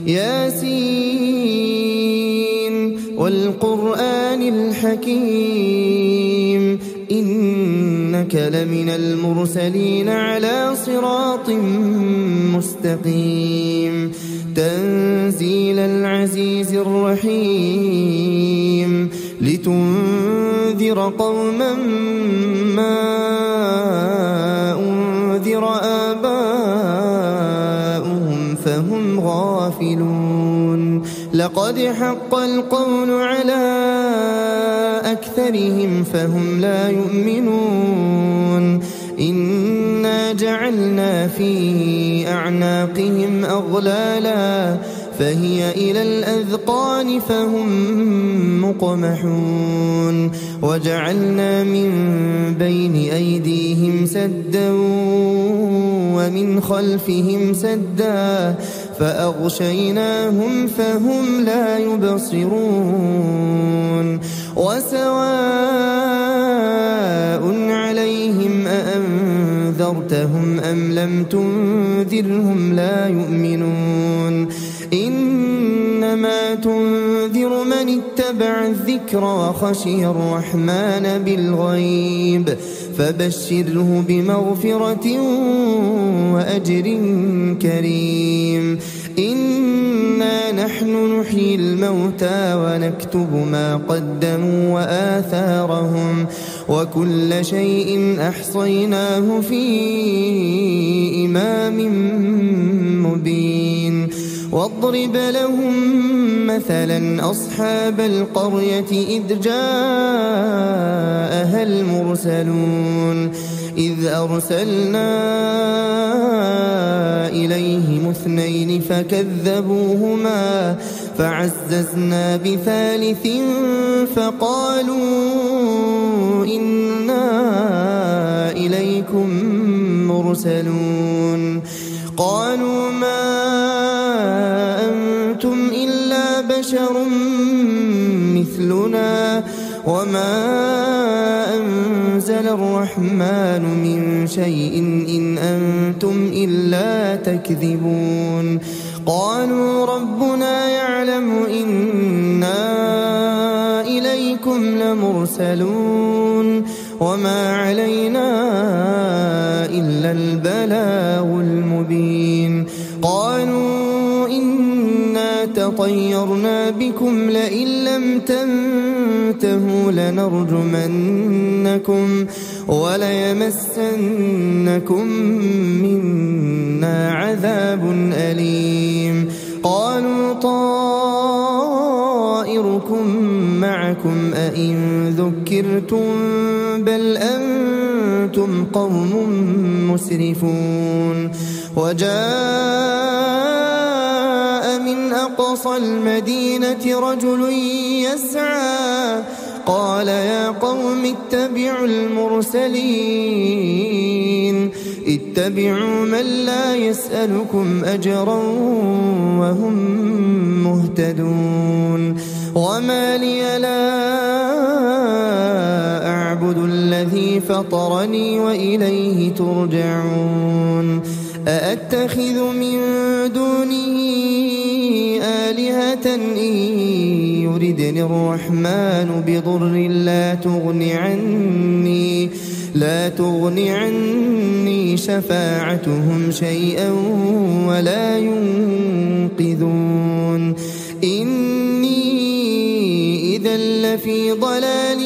ياسين والقرآن الحكيم إنك لمن المرسلين على صراط مستقيم تنزيل العزيز الرحيم لتنذر قوما ما أنذر آباؤهم فهم غافلون لقد حق القول على أكثرهم فهم لا يؤمنون إنا جعلنا في أعناقهم أغلالا فهي إلى الأذقان فهم مقمحون وجعلنا من بين أيديهم سدا ومن خلفهم سدا فأغشيناهم فهم لا يبصرون وسواء عليهم أأنذرتهم أم لم تنذرهم لا يؤمنون إنما تنذر من اتبع الذكر وخشي الرحمن بالغيب فبشره بمغفرة وأجر كريم إنا نحن نحيي الموتى ونكتب ما قدموا وآثارهم وكل شيء أحصيناه في إمام مبين واضرب لهم مثلا أصحاب القرية إذ جاءها المرسلون إذ أرسلنا إليهم اثنين فكذبوهما فعززنا بثالث فقالوا إنا إليكم مرسلون قالوا ما أنتم إلا بشر مثلنا وما أنزل الرحمن من شيء إن أنتم إلا تكذبون قالوا ربنا يعلم إنا إليكم لمرسلون وما علينا إلا البلاغ المبين قالوا إنا تطيرنا بكم لئن لم تنتهوا لنرجمنكم وليمسنكم منا عذاب أليم قالوا طائركم معكم أئن ذكرتم بل أنتم قوم مسرفون وجاء من أقصى المدينة رجل يسعى قال يا قوم اتبعوا المرسلين اتبعوا من لا يسألكم أجرا وهم مهتدون وما لي لا أعبد الذي فطرني وإليه ترجعون أأتخذ من دونه آلهة إن يردني الرحمن بضر لا تغن عني شفاعتهم شيئا ولا ينقذون إني إذا لفي ضلال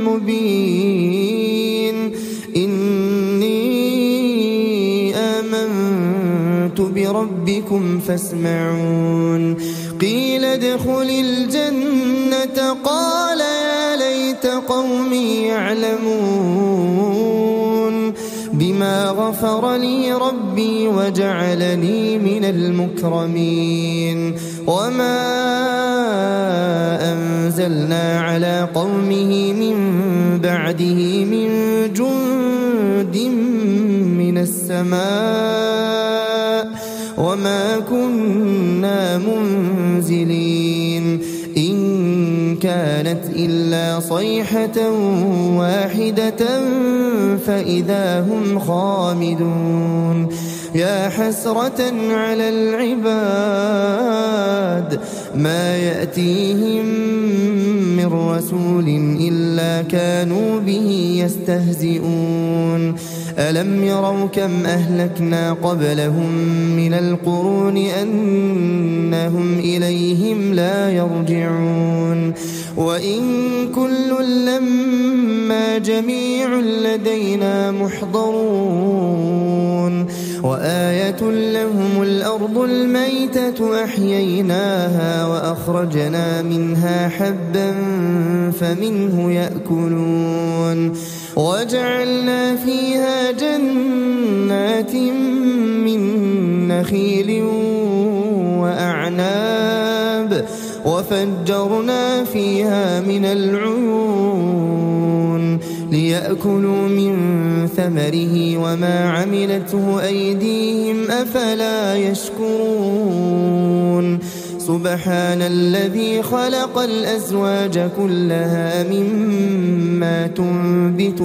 مبين إني آمنت بربكم فاسمعون قيل ادخل الجنة قال يا ليت قومي يعلمون بما غفر لي ربي وجعلني من المكرمين وما أنزلنا على قومه من بعده من جند من السماء وما كنا منزلين إن كانت إلا صيحة واحدة فإذا هم خامدون يا حسرة على العباد ما يأتيهم من رسول إلا كانوا به يستهزئون ألم يروا كم أهلكنا قبلهم من القرون أنهم إليهم لا يرجعون وإن كل لما جميع لدينا محضرون وآية لهم الأرض الميتة أحييناها وأخرجنا منها حبا فمنه يأكلون وجعلنا فيها جنات من نخيل وأعناب وفجرنا فيها من العيون ليأكلوا من ثمره وما عملته أيديهم أفلا يشكرون سبحان الذي خلق الأزواج كلها مما تنبت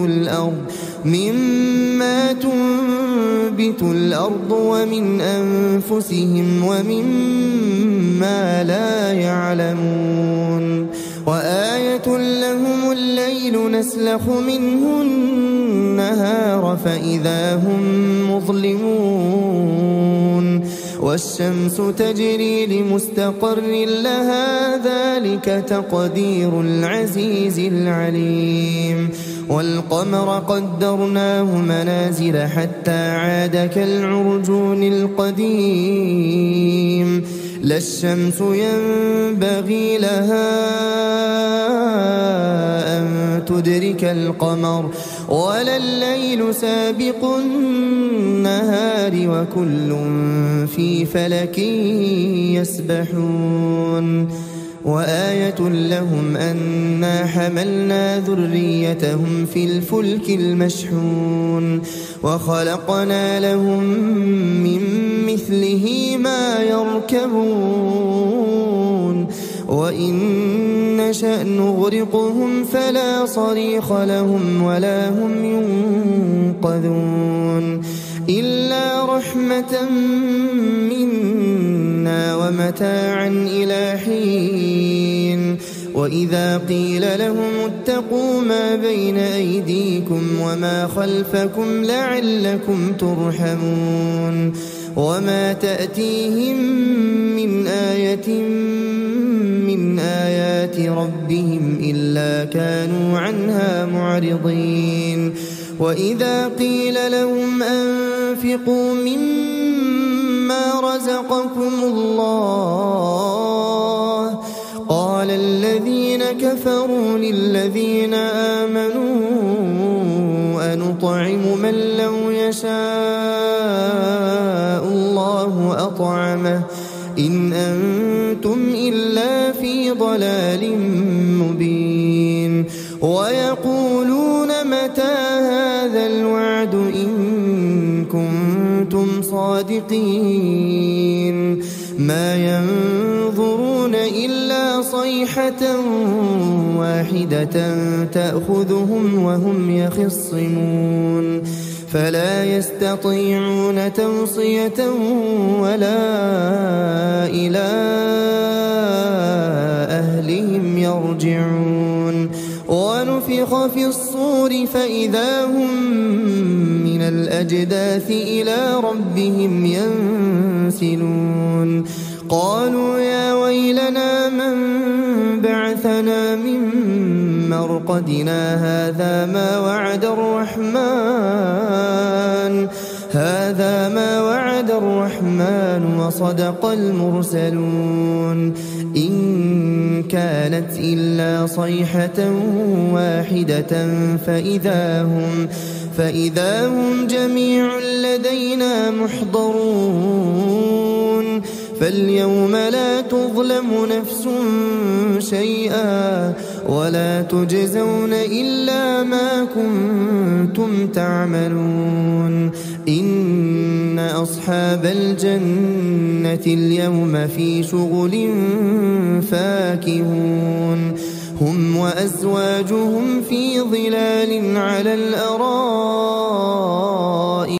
الأرض ومن أنفسهم ومما لا يعلمون وآية لهم الليل نسلخ منه النهار فإذا هم مظلمون والشمس تجري لمستقر لها ذلك تقدير العزيز العليم والقمر قدرناه منازل حتى عاد كالعرجون القديم لا الشمس ينبغي لها أن تدرك القمر ولا الليل سابق النهار وكل في فلك يسبحون وآية لهم أنا حملنا ذريتهم في الفلك المشحون وخلقنا لهم من مثله ما يركبون وإن نشأ نغرقهم فلا صريخ لهم ولا هم ينقذون إلا رحمة منا ومتاعا إلى حين وإذا قيل لهم اتقوا ما بين أيديكم وما خلفكم لعلكم ترحمون وما تأتيهم من آية من آيات ربهم إلا كانوا عنها معرضين وإذا قيل لهم أنفقوا مما رزقكم الله قال الذين كفروا للذين آمنوا أنطعم من لو يشاء الله أطعمه إن أنتم إلا في ضلال مبين ويقولون متى هذا الوعد إن كنتم صادقين ما ينظرون إلا صيحة واحدة تأخذهم وهم يخصمون فلا يستطيعون توصية ولا إلى أهلهم يرجعون ونفخ في الصور فإذا هم من الأجداث إلى ربهم ينسلون قالوا يا ويلنا من بعثنا من مرقدنا هذا ما وعد الرحمن وصدق المرسلون إن كانت إلا صيحة واحدة فإذا هم جميع لدينا محضرون فاليوم لا تظلم نفس شيئا ولا تجزون إلا ما كنتم تعملون إن أصحاب الجنة اليوم في شغل فاكهون هم وأزواجهم في ظلال على الأرائك